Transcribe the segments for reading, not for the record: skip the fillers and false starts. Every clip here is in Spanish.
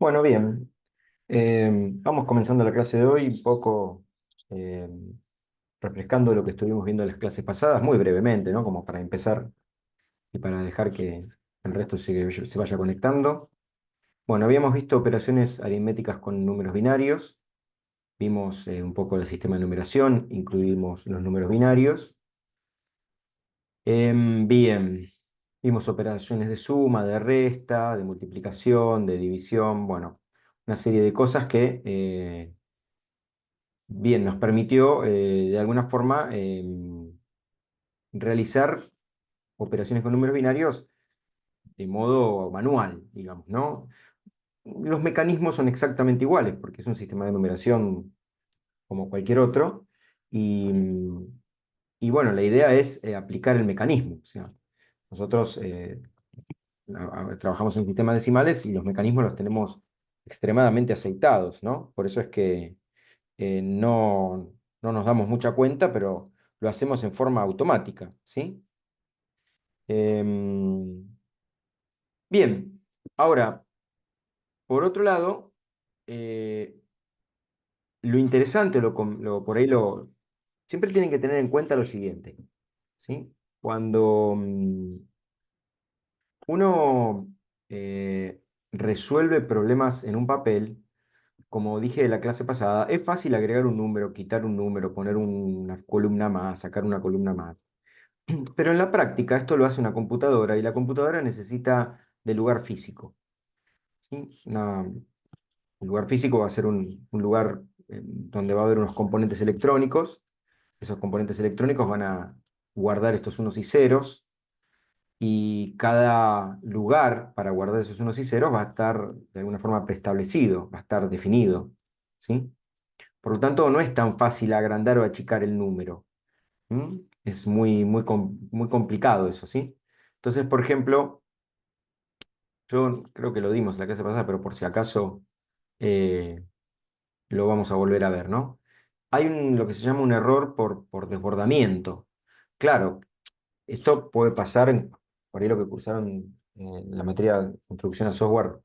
Bueno, bien. Vamos comenzando la clase de hoy, un poco eh, refrescando lo que estuvimos viendo en las clases pasadas, muy brevemente, ¿no? Como para empezar y para dejar que el resto se vaya conectando. Bueno, habíamos visto operaciones aritméticas con números binarios, vimos un poco el sistema de numeración, incluimos los números binarios. Bien, vimos operaciones de suma, de resta, de multiplicación, de división, bueno, una serie de cosas que bien, nos permitió de alguna forma realizar operaciones con números binarios de modo manual, digamos, ¿no? Los mecanismos son exactamente iguales porque es un sistema de numeración como cualquier otro y bueno, la idea es aplicar el mecanismo. O sea, nosotros trabajamos en sistemas decimales y los mecanismos los tenemos extremadamente aceitados, ¿no? Por eso es que no nos damos mucha cuenta, pero lo hacemos en forma automática, ¿sí? Em, bien, ahora, por otro lado, eh, lo interesante, por ahí siempre tienen que tener en cuenta lo siguiente, ¿sí? Cuando uno resuelve problemas en un papel, como dije en la clase pasada, es fácil agregar un número, quitar un número, poner una columna más, sacar una columna más. Pero en la práctica esto lo hace una computadora y la computadora necesita de lugar físico, ¿sí? Un lugar físico va a ser un lugar donde va a haber unos componentes electrónicos. Esos componentes electrónicos van a guardar estos unos y ceros y cada lugar para guardar esos unos y ceros va a estar de alguna forma preestablecido, va a estar definido, ¿sí? Por lo tanto, no es tan fácil agrandar o achicar el número. Es muy complicado eso, ¿sí? Entonces, por ejemplo, yo creo que lo dimos en la clase pasada, pero por si acaso eh, lo vamos a volver a ver, ¿no? Hay lo que se llama un error por desbordamiento. Claro, esto puede pasar, por ahí lo que cursaron en la materia de introducción al software,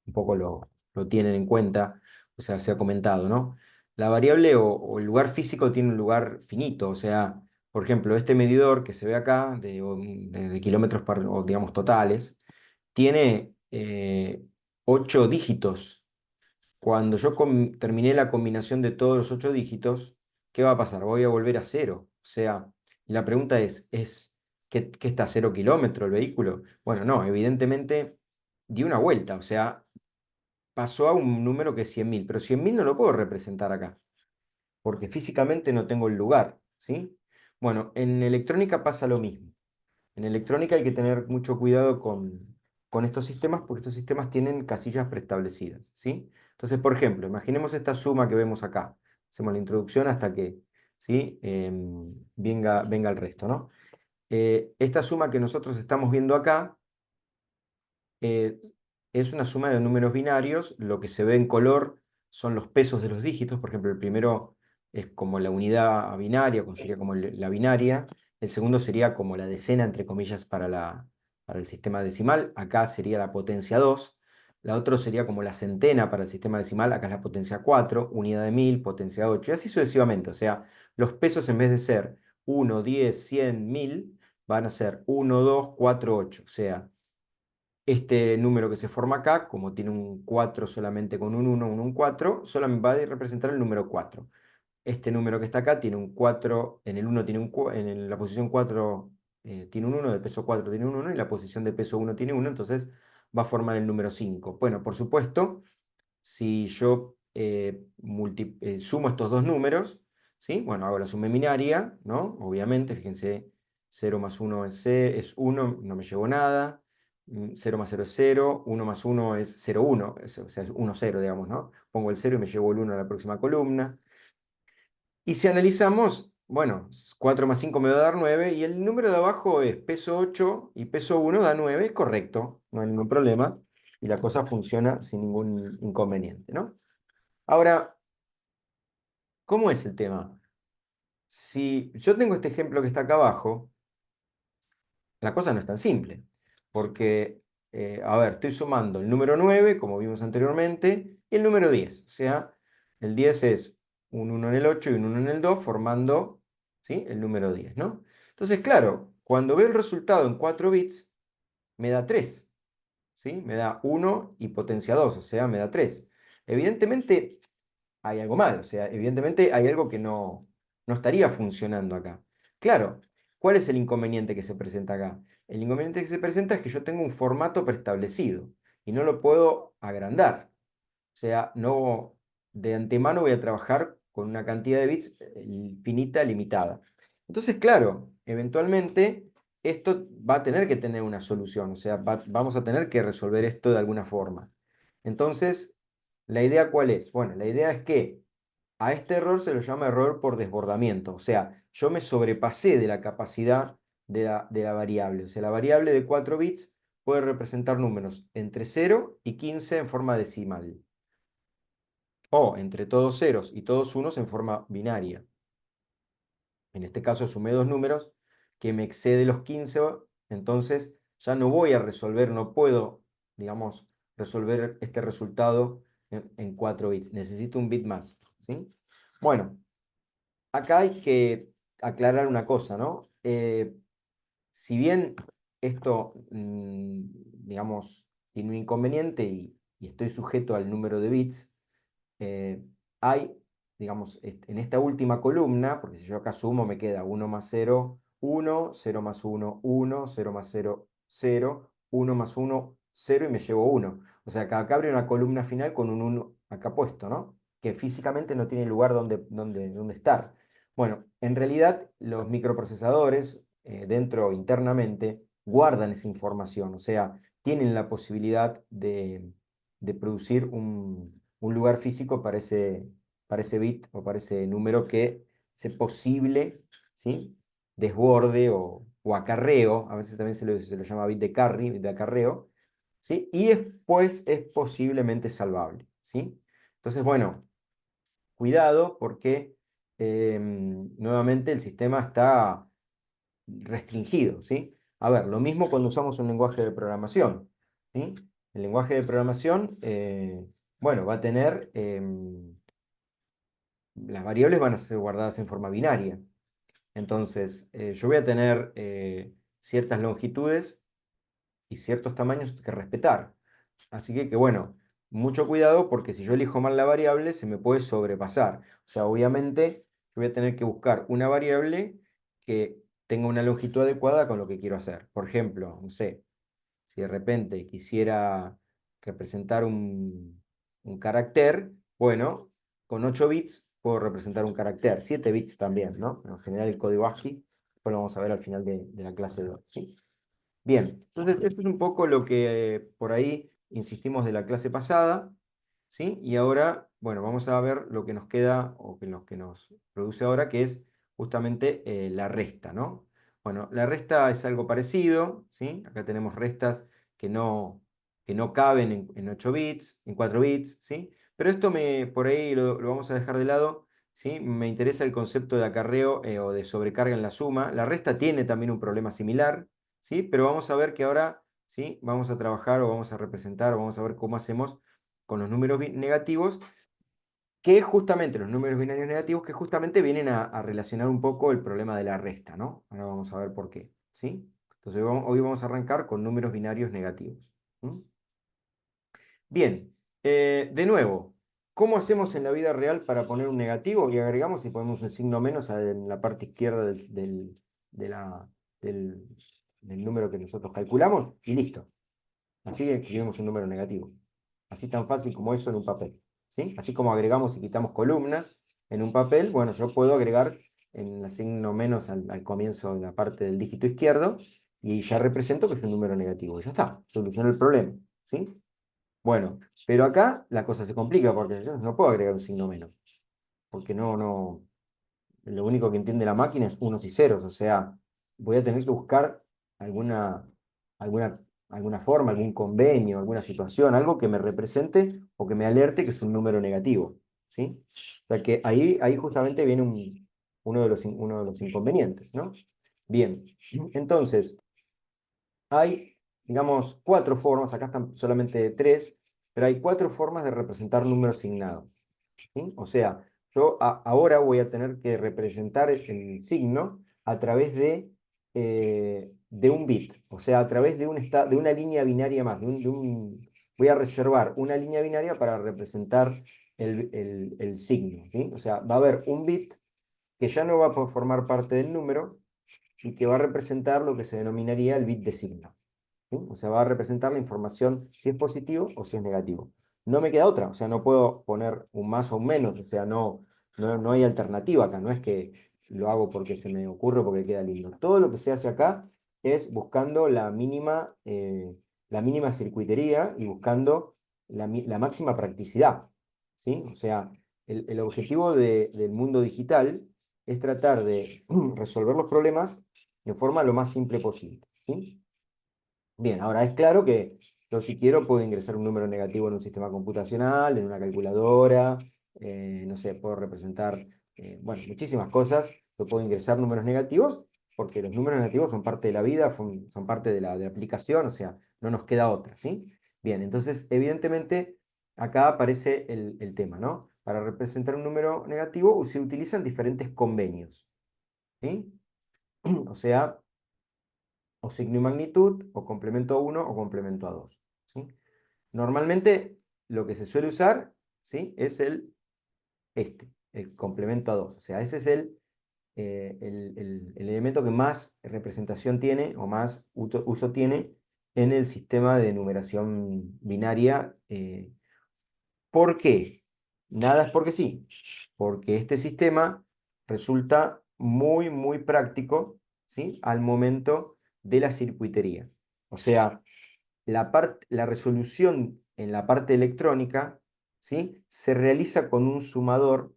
un poco lo tienen en cuenta, o sea, se ha comentado, ¿no? La variable o el lugar físico tiene un lugar finito, o sea, por ejemplo, este medidor que se ve acá, de kilómetros o digamos totales, tiene 8 dígitos. Cuando yo terminé la combinación de todos los 8 dígitos, ¿qué va a pasar? Voy a volver a cero. O sea, y la pregunta ¿qué está a 0 kilómetros el vehículo? Bueno, no, evidentemente di una vuelta, o sea, pasó a un número que es 100.000, pero 100.000 no lo puedo representar acá, porque físicamente no tengo el lugar, ¿sí? Bueno, en electrónica pasa lo mismo. En electrónica hay que tener mucho cuidado con estos sistemas, porque estos sistemas tienen casillas preestablecidas, ¿sí? Entonces, por ejemplo, imaginemos esta suma que vemos acá. Hacemos la introducción hasta que, ¿sí? Venga el resto, ¿no? Esta suma que nosotros estamos viendo acá eh, es una suma de números binarios. Lo que se ve en color son los pesos de los dígitos. Por ejemplo, el primero es como la unidad binaria, sería como la binaria. El segundo sería como la decena, entre comillas, para el sistema decimal. Acá sería la potencia 2. La otra sería como la centena para el sistema decimal. Acá es la potencia 4, unidad de 1000, potencia 8, y así sucesivamente. O sea, los pesos en vez de ser 1, 10, 100, 1000, van a ser 1, 2, 4, 8. O sea, este número que se forma acá, como tiene un 4 solamente con un 1, un 4, solamente va a representar el número 4. Este número que está acá tiene un 4, en el uno tiene en la posición 4 tiene un uno, de peso 4 tiene un uno, y la posición de peso uno tiene uno, entonces va a formar el número 5. Bueno, por supuesto, si yo sumo estos dos números, ¿sí? Bueno, hago la suma binaria, ¿no? Obviamente, fíjense, 0 más 1 es 1, no me llevo nada. 0 más 0 es 0, 1 más 1 es 0, 1, o sea, es 1, 0, digamos, ¿no? Pongo el 0 y me llevo el 1 a la próxima columna. Y si analizamos, bueno, 4 más 5 me va a dar 9, y el número de abajo es peso 8 y peso 1 da 9, es correcto, no hay ningún problema, y la cosa funciona sin ningún inconveniente, ¿no? Ahora, ¿cómo es el tema? Si yo tengo este ejemplo que está acá abajo, la cosa no es tan simple, porque a ver, estoy sumando el número 9 como vimos anteriormente, y el número 10. O sea, el 10 es un 1 en el 8 y un 1 en el 2, formando, ¿sí?, el número 10, ¿no? Entonces, claro, cuando veo el resultado en 4 bits, me da 3, ¿sí? Me da 1 y potencia 2, o sea, me da 3. Evidentemente hay algo mal, o sea, evidentemente hay algo que no estaría funcionando acá. Claro, ¿cuál es el inconveniente que se presenta acá? El inconveniente que se presenta es que yo tengo un formato preestablecido y no lo puedo agrandar. O sea, no, de antemano voy a trabajar con una cantidad de bits infinita, limitada. Entonces, claro, eventualmente esto va a tener que tener una solución, o sea, vamos a tener que resolver esto de alguna forma. Entonces, ¿la idea cuál es? Bueno, la idea es que a este error se lo llama error por desbordamiento, o sea, yo me sobrepasé de la capacidad de la variable, o sea, la variable de 4 bits puede representar números entre 0 y 15 en forma decimal, o entre todos ceros y todos unos en forma binaria. En este caso sumé dos números que me excede los 15, entonces ya no voy a resolver, no puedo, digamos, resolver este resultado en 4 bits. Necesito un bit más, ¿sí? Bueno, acá hay que aclarar una cosa, ¿no? Si bien esto, digamos, tiene un inconveniente y estoy sujeto al número de bits, eh, hay, digamos, en esta última columna, porque si yo acá sumo me queda 1 más 0, 1, 0 más 1, 1, 0 más 0, 0, 1 más 1, 0 y me llevo 1. O sea, acá abre una columna final con un 1 acá puesto, ¿no? Que físicamente no tiene lugar donde estar. Bueno, en realidad los microprocesadores dentro internamente guardan esa información, o sea, tienen la posibilidad de producir un lugar físico para ese bit o para ese número que ese posible, ¿sí?, desborde o acarreo, a veces también se lo llama bit de carry, bit de acarreo, ¿sí? Y después es posiblemente salvable, ¿sí? Entonces, bueno, cuidado porque nuevamente el sistema está restringido, ¿sí? A ver, lo mismo cuando usamos un lenguaje de programación, ¿sí? El lenguaje de programación, bueno, va a tener, las variables van a ser guardadas en forma binaria. Entonces, yo voy a tener ciertas longitudes y ciertos tamaños que respetar. Así que bueno, mucho cuidado porque si yo elijo mal la variable se me puede sobrepasar. O sea, obviamente yo voy a tener que buscar una variable que tenga una longitud adecuada con lo que quiero hacer. Por ejemplo, no sé, si de repente quisiera representar un carácter, bueno, con 8 bits puedo representar un carácter, 7 bits también, ¿no? En general el código ASCII, después lo vamos a ver al final de la clase 2, ¿sí? Bien, entonces esto es un poco lo que por ahí insistimos de la clase pasada, ¿sí? Y ahora, bueno, vamos a ver lo que nos queda o lo que nos produce ahora, que es justamente la resta, ¿no? Bueno, la resta es algo parecido, ¿sí? Acá tenemos restas que no caben en 8 bits, en 4 bits, ¿sí? Pero esto por ahí lo vamos a dejar de lado, ¿sí? Me interesa el concepto de acarreo o de sobrecarga en la suma. La resta tiene también un problema similar, ¿sí? Pero vamos a ver que ahora, ¿sí?, vamos a trabajar o vamos a representar o vamos a ver cómo hacemos con los números negativos, que justamente los números binarios negativos que justamente vienen a relacionar un poco el problema de la resta, ¿no? Ahora vamos a ver por qué, ¿sí? Entonces hoy vamos a arrancar con números binarios negativos. ¿Mm? Bien, de nuevo, ¿cómo hacemos en la vida real para poner un negativo? Y agregamos y ponemos un signo menos en la parte izquierda de del, del número que nosotros calculamos y listo. Así escribimos un número negativo. Así tan fácil como eso en un papel, ¿sí? Así como agregamos y quitamos columnas en un papel, bueno, yo puedo agregar en el signo menos al comienzo en la parte del dígito izquierdo y ya represento que es un número negativo. Y ya está, soluciono el problema, ¿sí? Bueno, pero acá la cosa se complica porque yo no puedo agregar un signo menos, porque lo único que entiende la máquina es unos y ceros, o sea, voy a tener que buscar alguna, alguna, alguna forma, algún convenio, alguna situación, algo que me represente o que me alerte que es un número negativo, ¿sí? O sea que ahí justamente viene uno de los inconvenientes, ¿no? Bien, entonces, hay digamos, cuatro formas, acá están solamente tres, pero hay cuatro formas de representar números signados. ¿Sí? O sea, yo ahora voy a tener que representar el signo a través de un bit, o sea, a través de una línea binaria más, voy a reservar una línea binaria para representar el signo, ¿sí? O sea, va a haber un bit que ya no va a formar parte del número y que va a representar lo que se denominaría el bit de signo. ¿Sí? O sea, va a representar la información si es positivo o si es negativo. No me queda otra, o sea, no puedo poner un más o un menos, o sea, no hay alternativa acá, no es que lo hago porque se me ocurre o porque queda lindo. Todo lo que se hace acá es buscando la mínima circuitería y buscando la máxima practicidad, ¿sí? O sea, el objetivo del mundo digital es tratar de resolver los problemas de forma lo más simple posible, ¿sí? Bien, ahora es claro que yo si quiero puedo ingresar un número negativo en un sistema computacional, en una calculadora, no sé, puedo representar, bueno, muchísimas cosas. Yo puedo ingresar números negativos porque los números negativos son parte de la vida, son parte de la aplicación, o sea, no nos queda otra, ¿sí? Bien, entonces, evidentemente, acá aparece el tema, ¿no? Para representar un número negativo se utilizan diferentes convenios, ¿sí? O sea, o signo y magnitud, o complemento a 1 o complemento a 2. ¿Sí? Normalmente lo que se suele usar, ¿sí? Es el complemento a 2. O sea, ese es el elemento que más representación tiene o más uso tiene en el sistema de numeración binaria. ¿Por qué? Nada es porque sí, porque este sistema resulta muy, muy práctico, ¿sí? Al momento de la circuitería. O sea, la resolución en la parte electrónica, ¿sí? Se realiza con un sumador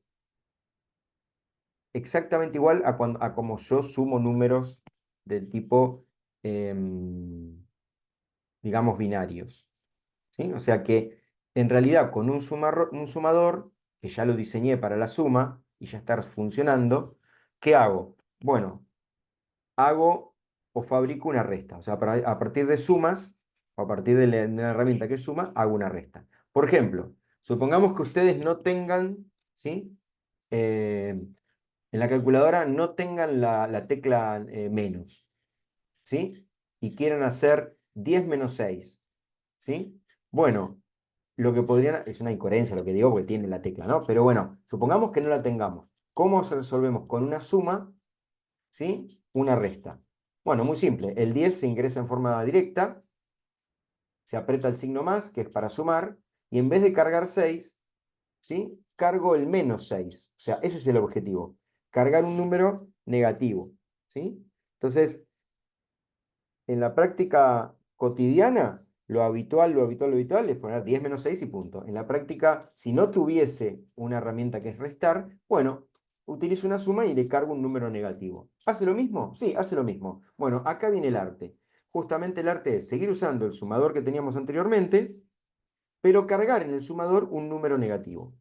exactamente igual a como yo sumo números del tipo, em, digamos, binarios, ¿sí? O sea que en realidad con un sumador, que ya lo diseñé para la suma y ya está funcionando, ¿qué hago? Bueno, hago o fabrico una resta. O sea, a partir de sumas, o a partir de la herramienta que suma, hago una resta. Por ejemplo, supongamos que ustedes no tengan, ¿sí? En la calculadora no tengan la tecla menos, ¿sí? Y quieran hacer 10 menos 6, ¿sí? Bueno, lo que podrían, es una incoherencia lo que digo porque tiene la tecla, ¿no? Pero bueno, supongamos que no la tengamos. ¿Cómo resolvemos con una suma, ¿sí? Una resta. Bueno, muy simple. El 10 se ingresa en forma directa, se aprieta el signo más, que es para sumar, y en vez de cargar 6, ¿sí? Cargo el menos 6. O sea, ese es el objetivo. Cargar un número negativo, ¿sí? Entonces, en la práctica cotidiana, lo habitual es poner 10 menos 6 y punto. En la práctica, si no tuviese una herramienta que es restar, bueno, utilizo una suma y le cargo un número negativo. ¿Hace lo mismo? Sí, hace lo mismo. Bueno, acá viene el arte. Justamente el arte es seguir usando el sumador que teníamos anteriormente, pero cargar en el sumador un número negativo.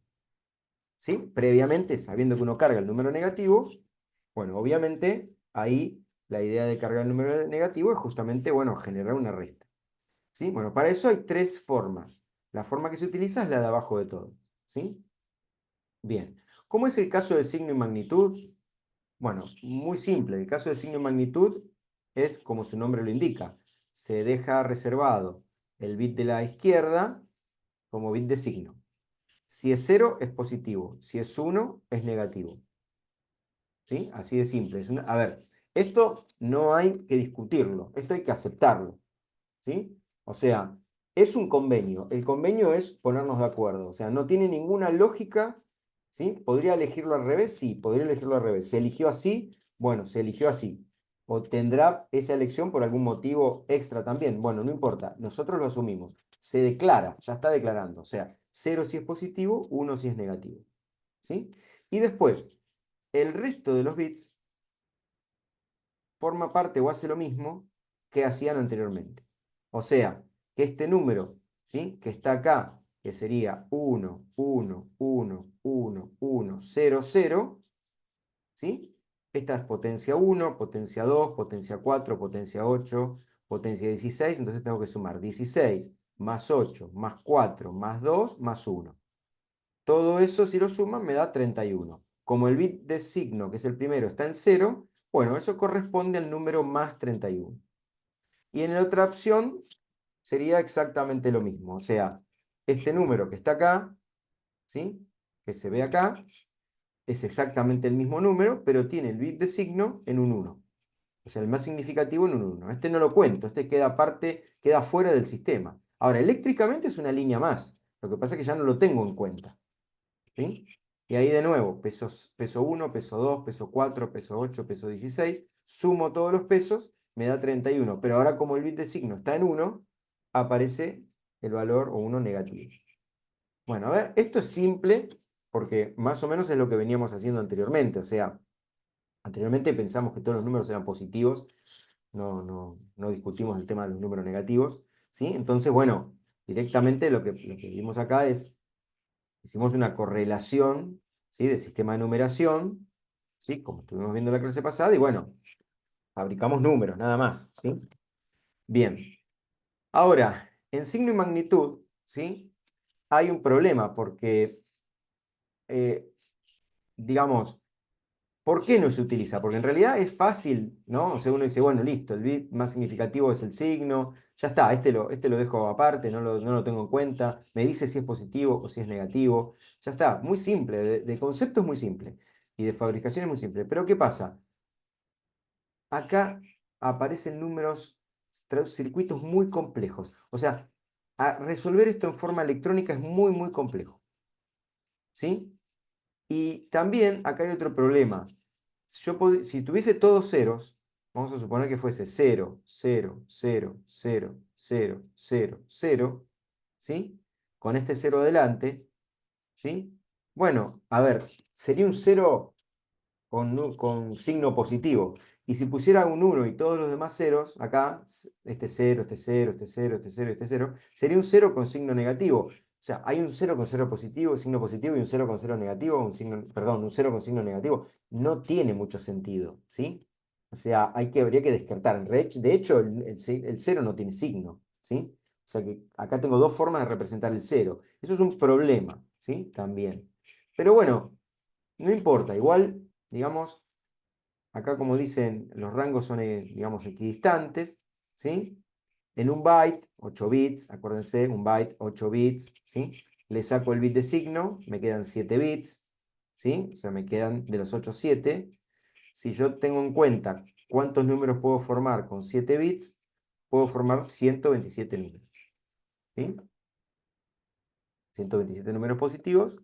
¿Sí? Previamente, sabiendo que uno carga el número negativo, bueno, obviamente ahí la idea de cargar el número negativo es justamente, bueno, generar una resta. ¿Sí? Bueno, para eso hay tres formas. La forma que se utiliza es la de abajo de todo. ¿Sí? Bien. ¿Cómo es el caso de signo y magnitud? Bueno, muy simple. El caso de signo y magnitud es como su nombre lo indica. Se deja reservado el bit de la izquierda como bit de signo. Si es 0 es positivo. Si es 1 es negativo. ¿Sí? Así de simple. A ver, esto no hay que discutirlo. Esto hay que aceptarlo. ¿Sí? O sea, es un convenio. El convenio es ponernos de acuerdo. O sea, no tiene ninguna lógica, ¿sí? ¿Podría elegirlo al revés? Sí, podría elegirlo al revés. ¿Se eligió así? Bueno, se eligió así. ¿O tendrá esa elección por algún motivo extra también? Bueno, no importa. Nosotros lo asumimos. Se declara, ya está declarando. O sea, 0 si es positivo, 1 si es negativo. ¿Sí? Y después, el resto de los bits forma parte o hace lo mismo que hacían anteriormente. O sea, que este número, ¿sí? Que está acá, que sería 1, 1, 1, 1, 1, 0, 0, ¿sí? Esta es potencia 1, potencia 2, potencia 4, potencia 8, potencia 16, entonces tengo que sumar 16 más 8 más 4 más 2 más 1. Todo eso, si lo suman, me da 31. Como el bit de signo, que es el primero, está en 0, bueno, eso corresponde al número más 31. Y en la otra opción sería exactamente lo mismo. O sea, este número que está acá, ¿sí? Que se ve acá, es exactamente el mismo número, pero tiene el bit de signo en un 1. O sea, el más significativo en un 1. Este no lo cuento, este queda aparte, queda fuera del sistema. Ahora, eléctricamente es una línea más. Lo que pasa es que ya no lo tengo en cuenta. ¿Sí? Y ahí de nuevo, peso 1, peso 2, peso 4, peso 8, peso 16, sumo todos los pesos, me da 31. Pero ahora como el bit de signo está en 1, aparece el valor o 1 negativo. Bueno, a ver, esto es simple porque más o menos es lo que veníamos haciendo anteriormente. O sea, anteriormente pensamos que todos los números eran positivos, no discutimos el tema de los números negativos, ¿sí? Entonces, bueno, directamente lo que vimos acá es hicimos una correlación, ¿sí? Del sistema de numeración, ¿sí? Como estuvimos viendo en la clase pasada, y bueno, fabricamos números, nada más, ¿sí? Bien, ahora, en signo y magnitud, ¿sí? Hay un problema porque, eh, digamos, ¿por qué no se utiliza? Porque en realidad es fácil, ¿no? O sea, uno dice, bueno, listo, el bit más significativo es el signo, ya está, este lo dejo aparte, no lo tengo en cuenta, me dice si es positivo o si es negativo, ya está, muy simple, de concepto es muy simple y de fabricación es muy simple. Pero ¿qué pasa? Acá aparecen números, circuitos muy complejos. O sea, resolver esto en forma electrónica es muy, muy complejo, ¿sí? Y también acá hay otro problema. Si tuviese todos ceros, vamos a suponer que fuese 0, 0, 0, 0, 0, 0, 0, ¿sí? Con este 0 adelante, ¿sí? Bueno, a ver, sería un 0 con signo positivo. Y si pusiera un 1 y todos los demás ceros, acá, este 0, este 0, este 0, este 0, este 0, sería un 0 con signo negativo. O sea, hay un 0 con 0 positivo, signo positivo, y un 0 con 0 negativo, perdón, un 0 con signo negativo. No tiene mucho sentido, ¿sí? O sea, habría que descartar. De hecho, el 0 no tiene signo, ¿sí? O sea que acá tengo dos formas de representar el 0. Eso es un problema, ¿sí? También. Pero bueno, no importa, igual, digamos, acá como dicen, los rangos son, digamos, equidistantes, ¿sí? En un byte, 8 bits, acuérdense, un byte, 8 bits, ¿sí? Le saco el bit de signo, me quedan 7 bits, ¿sí? O sea, me quedan de los 8, 7. Si yo tengo en cuenta cuántos números puedo formar con 7 bits, puedo formar 127 números, ¿sí? 127 números positivos,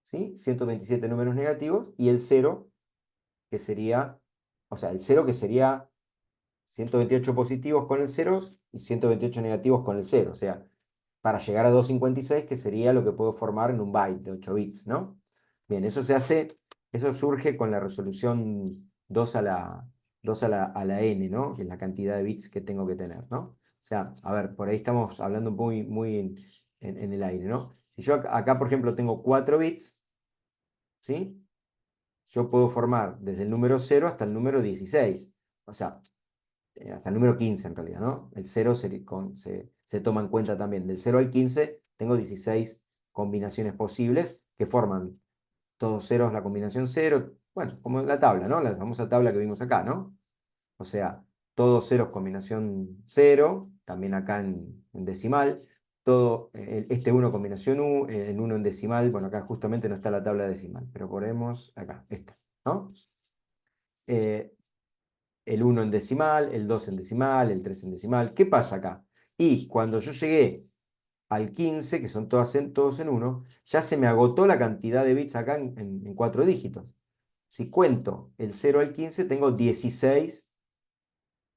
¿sí? 127 números negativos y el cero que sería, o sea, el cero que sería 128 positivos con el cero y 128 negativos con el cero. O sea, para llegar a 256, que sería lo que puedo formar en un byte de 8 bits, ¿no? Bien, eso surge con la resolución 2 a la n, ¿no? Que es la cantidad de bits que tengo que tener, ¿no? O sea, a ver, por ahí estamos hablando muy, muy en el aire, ¿no? Si yo acá, por ejemplo, tengo 4 bits, ¿sí? Yo puedo formar desde el número 0 hasta el número 16. O sea, hasta el número 15 en realidad, ¿no? El 0 se toma en cuenta también. Del 0 al 15 tengo 16 combinaciones posibles que forman todos ceros la combinación 0. Bueno, como la tabla, ¿no? La famosa tabla que vimos acá, ¿no? O sea, todos ceros combinación 0, también acá en decimal. Todo, este 1 combinación U, el 1 en decimal. Bueno, acá justamente no está la tabla decimal, pero ponemos acá, esta, ¿no? Eh, el 1 en decimal, el 2 en decimal, el 3 en decimal. ¿Qué pasa acá? Y cuando yo llegué al 15, que son todos en 1, ya se me agotó la cantidad de bits acá en 4 dígitos. Si cuento el 0 al 15, tengo 16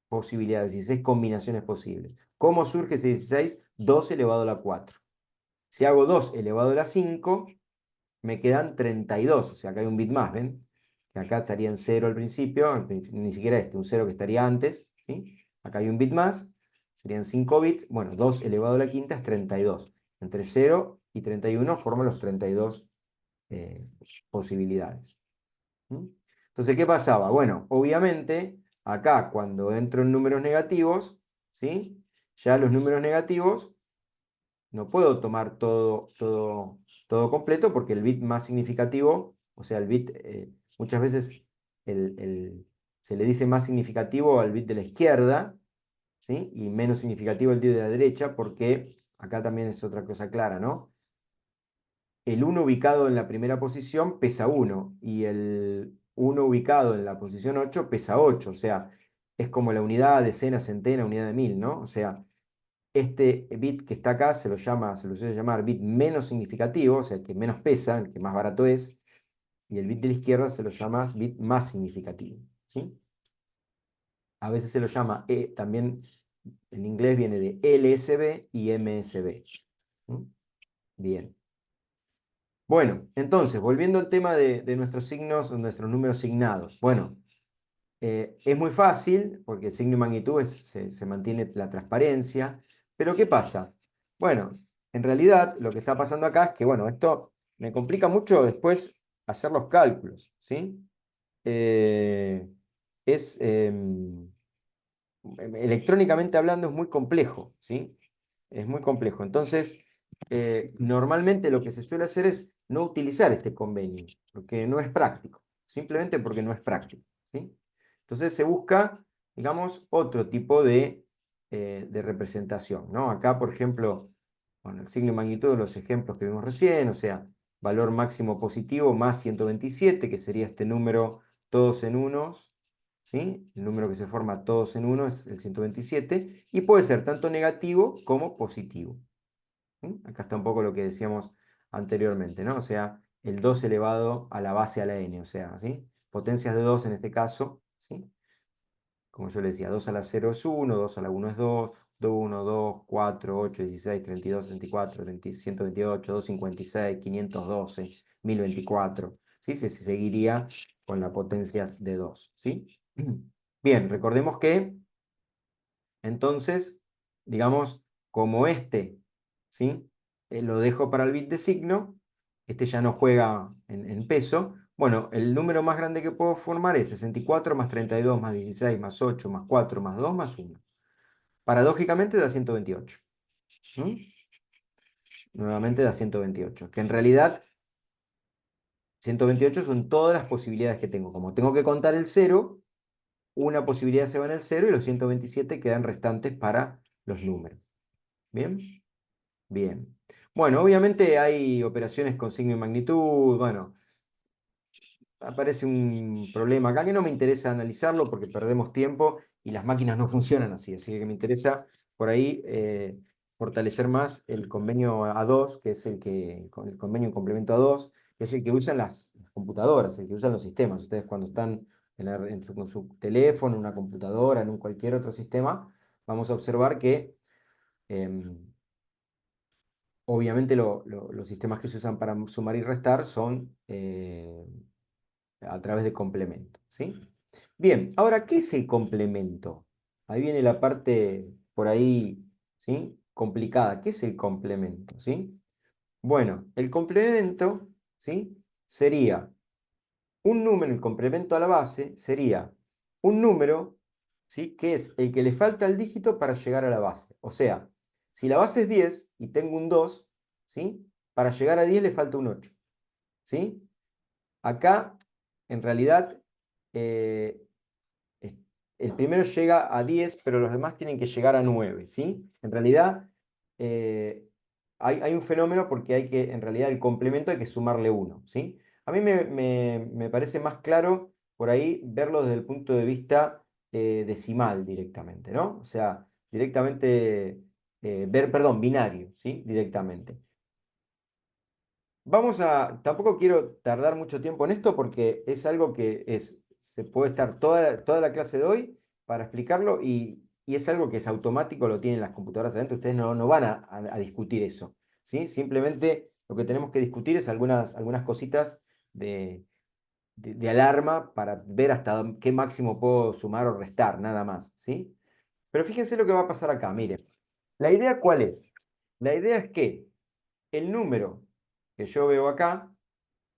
posibilidades, 16 combinaciones posibles. ¿Cómo surge ese 16? 2 elevado a la 4. Si hago 2 elevado a la 5, me quedan 32. O sea, acá hay un bit más, ¿ven? Que acá estaría en 0 al principio, ni siquiera un 0 que estaría antes, ¿sí? Acá hay un bit más, serían 5 bits. Bueno, 2 elevado a la quinta es 32. Entre 0 y 31 forman los 32 eh, posibilidades. ¿Mm? Entonces, ¿qué pasaba? Bueno, obviamente, acá cuando entro en números negativos, ¿sí? Ya los números negativos no puedo tomar todo completo porque el bit más significativo, o sea, el bit, muchas veces se le dice más significativo al bit de la izquierda, ¿sí? Y menos significativo al bit de la derecha, porque acá también es otra cosa clara, ¿no? El uno ubicado en la primera posición pesa 1 y el uno ubicado en la posición 8 pesa 8, o sea, es como la unidad, decena, centena, unidad de mil, ¿no? O sea, este bit que está acá se lo suele llamar bit menos significativo, o sea, el que menos pesa, el que más barato es, y el bit de la izquierda se lo llama bit más significativo, ¿sí? A veces se lo llama, también en inglés viene de LSB y MSB. ¿Sí? Bien. Bueno, entonces, volviendo al tema de nuestros signos, nuestros números signados. Bueno, es muy fácil porque el signo y magnitud se mantiene la transparencia, pero ¿qué pasa? Bueno, en realidad lo que está pasando acá es que, bueno, esto me complica mucho después hacer los cálculos, ¿sí? Eh, es, electrónicamente hablando es muy complejo, ¿sí? Es muy complejo. Entonces, normalmente lo que se suele hacer es no utilizar este convenio, porque no es práctico, simplemente porque no es práctico, ¿sí? Entonces se busca, digamos, otro tipo de representación, ¿no? Acá, por ejemplo, bueno, el signo y magnitud de los ejemplos que vimos recién, o sea, valor máximo positivo más 127, que sería este número todos en unos, ¿sí? El número que se forma todos en uno es el 127 y puede ser tanto negativo como positivo. ¿Sí? Acá está un poco lo que decíamos anteriormente, ¿no? O sea, el 2 elevado a la base a la n, o sea, ¿sí? Potencias de 2 en este caso, ¿sí? Como yo le decía, 2 a la 0 es 1, 2 a la 1 es 2, 1, 2, 4, 8, 16, 32, 34, 128, 256, 512, 1024, ¿sí? Se seguiría con las potencias de 2, ¿sí? Bien, recordemos que entonces, digamos, como este, ¿sí? Lo dejo para el bit de signo, este ya no juega en peso. Bueno, el número más grande que puedo formar es 64 más 32 más 16 más 8 más 4 más 2 más 1. Paradójicamente da 128. ¿Mm? Nuevamente da 128, que en realidad 128 son todas las posibilidades que tengo. Como tengo que contar el cero, una posibilidad se va en el cero y los 127 quedan restantes para los números. ¿Bien? Bien. Bueno, obviamente hay operaciones con signo y magnitud. Bueno, aparece un problema acá que no me interesa analizarlo porque perdemos tiempo y las máquinas no funcionan así. Así que me interesa por ahí fortalecer más el convenio A2, que es el convenio en complemento A2, que es el que usan las computadoras, el que usan los sistemas. Ustedes cuando están con su teléfono, una computadora, en un cualquier otro sistema, vamos a observar que em, obviamente los sistemas que se usan para sumar y restar son a través de complemento, ¿sí? Bien, ahora, ¿qué es el complemento? Ahí viene la parte por ahí, ¿sí? Complicada. ¿Qué es el complemento, sí? Bueno, el complemento, ¿sí? Sería un número, el complemento a la base sería un número, ¿sí? Que es el que le falta el dígito para llegar a la base. O sea, si la base es 10 y tengo un 2, ¿sí? Para llegar a 10 le falta un 8, ¿sí? Acá, en realidad, eh, es- el primero llega a 10, pero los demás tienen que llegar a 9, ¿sí? En realidad, eh, hay un fenómeno porque en realidad, el complemento hay que sumarle uno, ¿sí? A mí me parece más claro por ahí verlo desde el punto de vista decimal directamente, ¿no? O sea, directamente, perdón, binario, ¿sí? Directamente. Tampoco quiero tardar mucho tiempo en esto porque es algo que se puede estar toda la clase de hoy para explicarlo y es algo que es automático, lo tienen las computadoras adentro, ustedes no van a discutir eso, ¿sí? Simplemente lo que tenemos que discutir es algunas cositas de, de alarma para ver hasta qué máximo puedo sumar o restar, nada más, ¿sí? Pero fíjense lo que va a pasar acá, miren. ¿La idea cuál es? La idea es que el número que yo veo acá,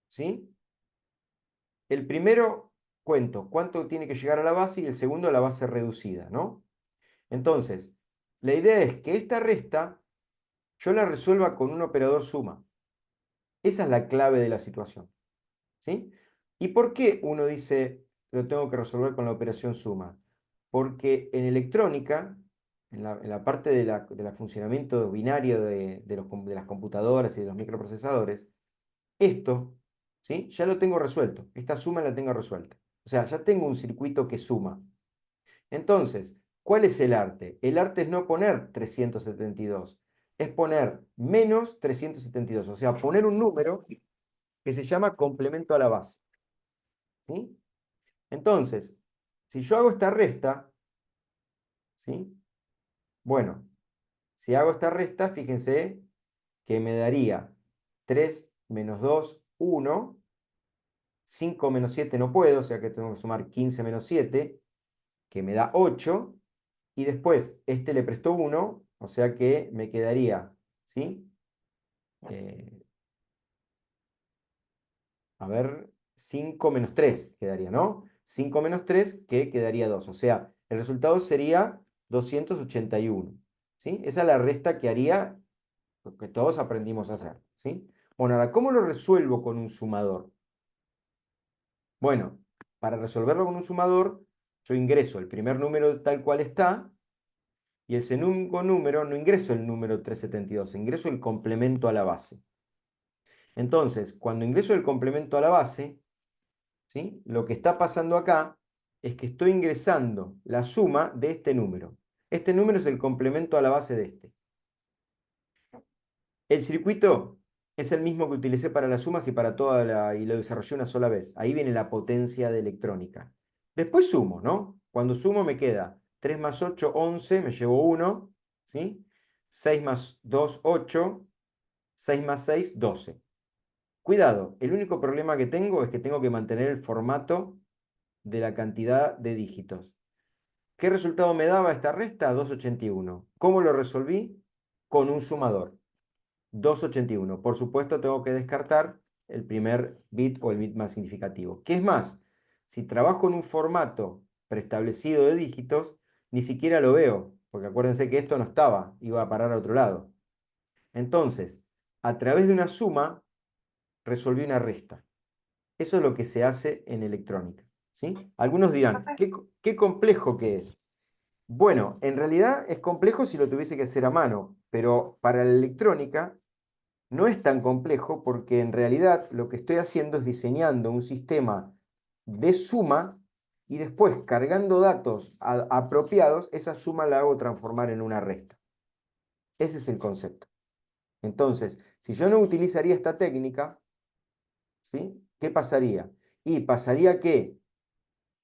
¿sí? El primero cuento cuánto tiene que llegar a la base y el segundo a la base reducida, ¿no? Entonces, La idea es que esta resta yo la resuelva con un operador suma. Esa es la clave de la situación, ¿sí? ¿Y por qué uno dice lo tengo que resolver con la operación suma? Porque en electrónica, en la parte de la funcionamiento binario de las computadoras y de los microprocesadores, esto, ¿sí? Ya lo tengo resuelto. Esta suma la tengo resuelta. O sea, ya tengo un circuito que suma. Entonces, ¿cuál es el arte? El arte es no poner 372, es poner menos 372, o sea, poner un número que se llama complemento a la base, ¿sí? Entonces, si yo hago esta resta, ¿sí? Bueno, si hago esta resta, fíjense que me daría 3 menos 2 1, 5 menos 7 no puedo, o sea que tengo que sumar 15 menos 7, que me da 8, y después este le prestó 1, o sea que me quedaría, ¿sí? Eh, a ver, 5 menos 3 quedaría, ¿no? 5 menos 3 que quedaría 2, o sea, el resultado sería 281, ¿sí? Esa es la resta que haría lo que todos aprendimos a hacer, ¿sí? Bueno, ahora, ¿cómo lo resuelvo con un sumador? Bueno, para resolverlo con un sumador, yo ingreso el primer número tal cual está, y el segundo número no ingreso el número 372, ingreso el complemento a la base. Entonces, cuando ingreso el complemento a la base, ¿sí? Lo que está pasando acá es que estoy ingresando la suma de este número. Este número es el complemento a la base de este. El circuito es el mismo que utilicé para las sumas y para y lo desarrollé una sola vez. Ahí viene la potencia de electrónica. Después sumo, ¿no? Cuando sumo me queda 3 más 8, 11, me llevo 1, ¿sí? 6 más 2, 8, 6 más 6, 12. Cuidado, el único problema que tengo es que tengo que mantener el formato de la cantidad de dígitos. ¿Qué resultado me daba esta resta? 281. ¿Cómo lo resolví? Con un sumador. 281. Por supuesto, tengo que descartar el primer bit o el bit más significativo. ¿Qué es más? Si trabajo en un formato preestablecido de dígitos, ni siquiera lo veo, porque acuérdense que esto no estaba, iba a parar a otro lado. Entonces, a través de una suma, resolví una resta. Eso es lo que se hace en electrónica, ¿sí? Algunos dirán, ¿qué complejo que es? Bueno, en realidad es complejo si lo tuviese que hacer a mano, pero para la electrónica no es tan complejo porque en realidad lo que estoy haciendo es diseñando un sistema de suma y después cargando datos apropiados, esa suma la hago transformar en una resta. Ese es el concepto. Entonces, si yo no utilizaría esta técnica, ¿sí? ¿Qué pasaría? Y pasaría que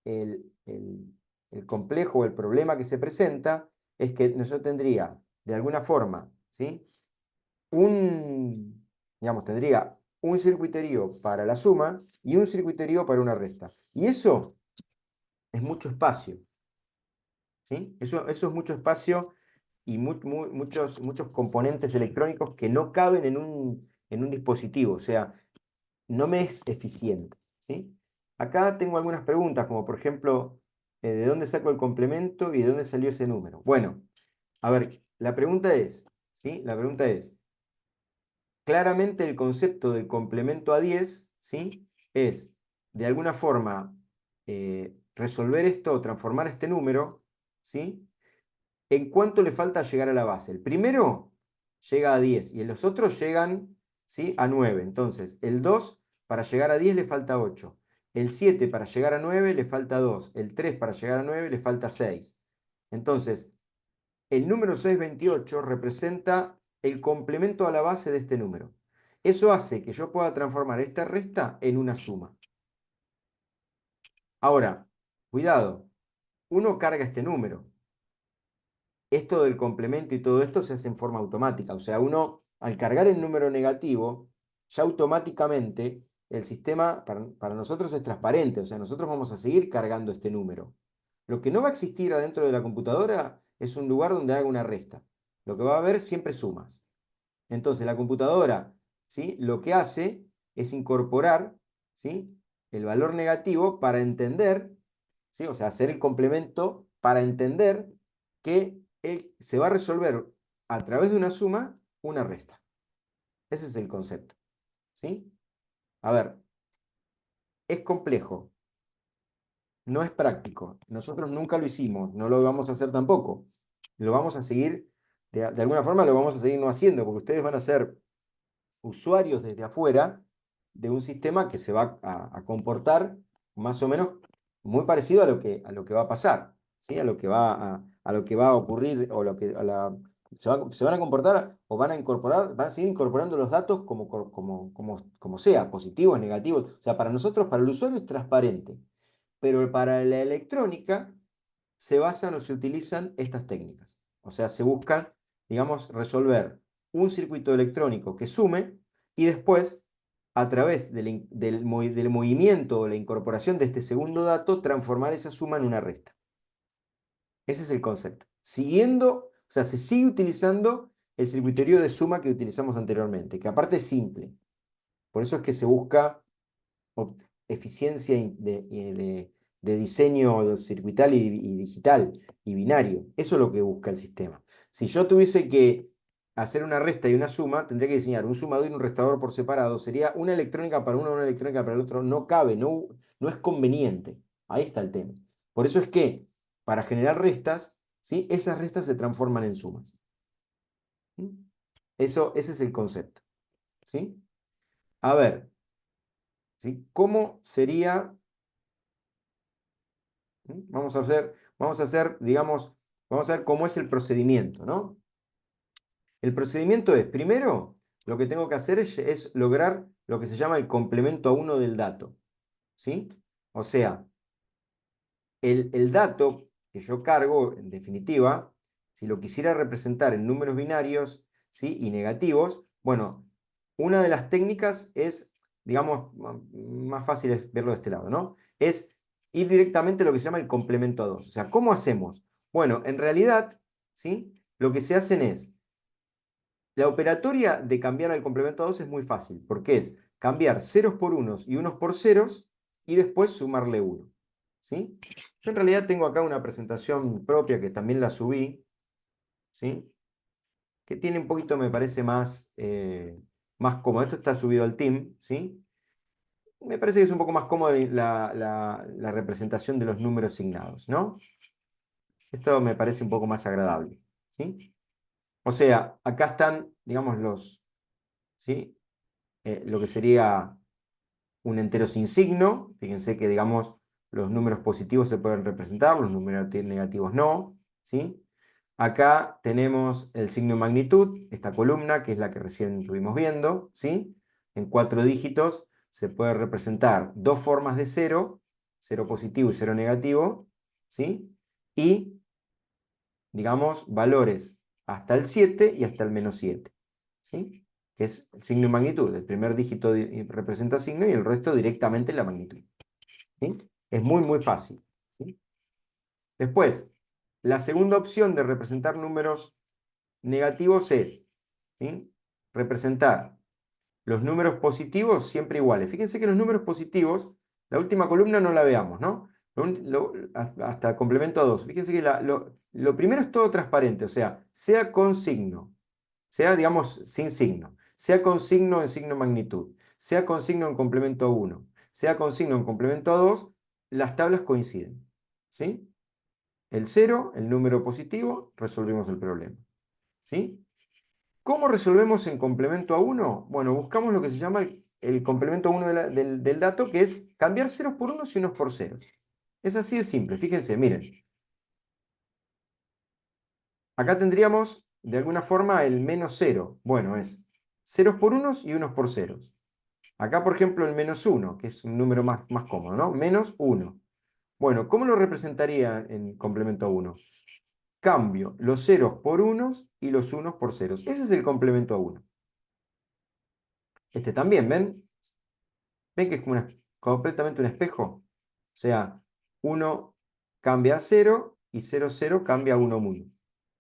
el complejo o el problema que se presenta es que yo tendría, de alguna forma, ¿sí? Tendría un circuiterío para la suma y un circuiterío para una resta. Y eso es mucho espacio, ¿sí? Eso es mucho espacio y muchos componentes electrónicos que no caben en un dispositivo, o sea, no me es eficiente, ¿sí? Acá tengo algunas preguntas, como por ejemplo, ¿de dónde saco el complemento y de dónde salió ese número? Bueno, a ver, la pregunta es, ¿sí? La pregunta es, claramente el concepto del complemento a 10, ¿sí? Es, de alguna forma, resolver esto, transformar este número, ¿sí? ¿En cuánto le falta llegar a la base? El primero llega a 10 y los otros llegan, ¿sí? A 9. Entonces, el 2 para llegar a 10 le falta 8. El 7 para llegar a 9 le falta 2. El 3 para llegar a 9 le falta 6. Entonces, el número 628 representa el complemento a la base de este número. Eso hace que yo pueda transformar esta resta en una suma. Ahora, cuidado, uno carga este número. Esto del complemento y todo esto se hace en forma automática. O sea, uno al cargar el número negativo, ya automáticamente el sistema para nosotros es transparente. O sea, nosotros vamos a seguir cargando este número. Lo que no va a existir adentro de la computadora es un lugar donde haga una resta. Lo que va a haber siempre sumas. Entonces, la computadora, ¿sí? Lo que hace es incorporar, ¿sí? El valor negativo para entender, ¿sí? O sea, hacer el complemento para entender que se va a resolver a través de una suma una resta. Ese es el concepto. ¿Sí? A ver, es complejo, no es práctico. Nosotros nunca lo hicimos, no lo vamos a hacer tampoco. Lo vamos a seguir, de alguna forma lo vamos a seguir no haciendo, porque ustedes van a ser usuarios desde afuera de un sistema que se va a comportar más o menos muy parecido a lo que va a pasar, ¿sí? A lo que va a ocurrir o lo que, se van a comportar o van a incorporar, van a seguir incorporando los datos como sea, positivos, negativos. O sea, para nosotros, para el usuario es transparente, pero para la electrónica se basan o se utilizan estas técnicas. O sea, se buscan, digamos, resolver un circuito electrónico que sume y después, a través del movimiento o la incorporación de este segundo dato, transformar esa suma en una resta. Ese es el concepto. Siguiendo, o sea, se sigue utilizando el circuiterio de suma que utilizamos anteriormente, que aparte es simple. Por eso es que se busca eficiencia de diseño circuital y digital y binario. Eso es lo que busca el sistema. Si yo tuviese que hacer una resta y una suma, tendría que diseñar un sumador y un restador por separado. Sería una electrónica para uno, una electrónica para el otro. No cabe, no es conveniente. Ahí está el tema. Por eso es que para generar restas, ¿sí? Esas restas se transforman en sumas. ¿Sí? Ese es el concepto. ¿Sí? A ver, ¿sí? ¿Cómo sería? Vamos a hacer, digamos, vamos a ver cómo es el procedimiento, ¿no? El procedimiento es, primero, lo que tengo que hacer es lograr lo que se llama el complemento a uno del dato, ¿sí? O sea, el dato que yo cargo, en definitiva, si lo quisiera representar en números binarios, ¿sí? Y negativos, bueno, una de las técnicas es, digamos, más fácil es verlo de este lado, ¿no? Es ir directamente a lo que se llama el complemento a 2. O sea, ¿cómo hacemos? Bueno, en realidad, ¿sí? Lo que se hacen es, la operatoria de cambiar al complemento a 2 es muy fácil, porque es cambiar ceros por unos y unos por ceros y después sumarle 1. ¿Sí? Yo en realidad tengo acá una presentación propia que también la subí, ¿sí? Que tiene un poquito, me parece, más cómodo. Esto está subido al Team, ¿sí? Me parece que es un poco más cómodo la representación de los números signados, ¿no? Esto me parece un poco más agradable, ¿sí? O sea, acá están, digamos, ¿sí? Lo que sería un entero sin signo. Fíjense que, digamos, los números positivos se pueden representar, los números negativos no, ¿sí? Acá tenemos el signo de magnitud, esta columna, que es la que recién estuvimos viendo, ¿sí? En 4 dígitos se puede representar dos formas de cero, cero positivo y cero negativo, ¿sí? Y, digamos, valores hasta el 7 y hasta el -7, ¿sí? Que es el signo de magnitud. El primer dígito representa signo y el resto directamente la magnitud, ¿sí? Es muy, muy fácil, ¿sí? Después, la segunda opción de representar números negativos es, ¿sí? Representar los números positivos siempre iguales. Fíjense que los números positivos, la última columna no la veamos, ¿no? Hasta complemento a 2. Fíjense que lo primero es todo transparente, o sea con signo, sea, digamos, sin signo, sea con signo en signo magnitud, sea con signo en complemento a 1, sea con signo en complemento a 2, las tablas coinciden, ¿sí? El 0, el número positivo, resolvimos el problema, ¿sí? ¿Cómo resolvemos en complemento a 1? Bueno, buscamos lo que se llama el complemento a 1 del dato, que es cambiar ceros por unos y unos por ceros. Es así de simple, fíjense, miren. Acá tendríamos, de alguna forma, el -0. Bueno, es ceros por unos y unos por ceros. Acá, por ejemplo, el -1, que es un número más cómodo, ¿no? -1. Bueno, ¿cómo lo representaría en complemento a 1? Cambio los ceros por unos y los unos por ceros. Ese es el complemento a 1. Este también, ¿ven? ¿Ven que es como completamente un espejo? O sea, 1 cambia a 0 y 0, 0 cambia a 1, 1.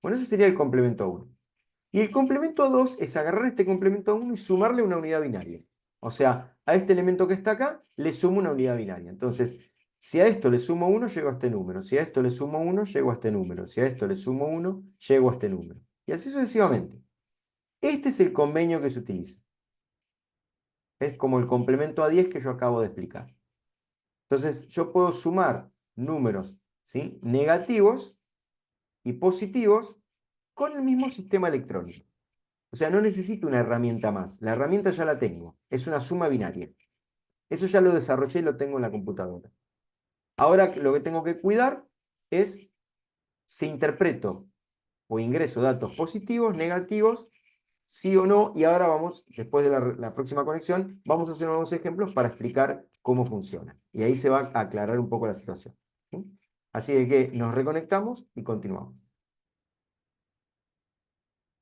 Bueno, ese sería el complemento a 1. Y el complemento a 2 es agarrar este complemento a 1 y sumarle una unidad binaria. O sea, a este elemento que está acá le sumo una unidad binaria. Entonces, Si a esto le sumo 1, llego a este número. Si a esto le sumo 1, llego a este número. Si a esto le sumo 1, llego a este número. Y así sucesivamente. Este es el convenio que se utiliza. Es como el complemento a 10 que yo acabo de explicar. Entonces, yo puedo sumar números, ¿sí?, negativos y positivos con el mismo sistema electrónico. O sea, no necesito una herramienta más. La herramienta ya la tengo. Es una suma binaria. Eso ya lo desarrollé y lo tengo en la computadora. Ahora lo que tengo que cuidar es si interpreto o ingreso datos positivos, negativos, sí o no. Y ahora vamos, después de la próxima conexión, vamos a hacer unos ejemplos para explicar cómo funciona. Y ahí se va a aclarar un poco la situación. ¿Sí? Así que nos reconectamos y continuamos.